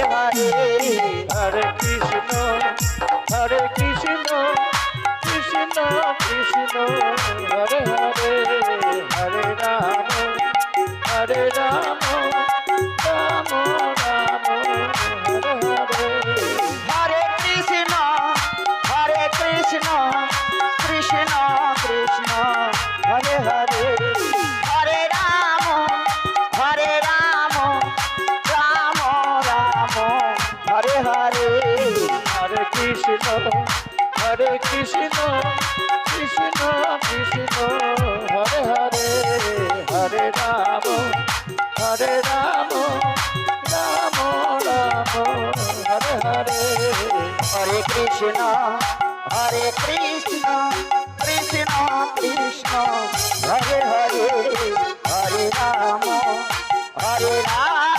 Hare Hare Krishna Krishna Krishna Hare Hare Hare Ram Ram Ram Hare Hare Hare Krishna Krishna Krishna Hare Hare Hare Ram Ram Ram Hare Hare Hare Krishna Krishna Krishna Hare Hare Hare Ram Ram Ram Hare Hare Hare Krishna Krishna Krishna Hare Hare Hare Ram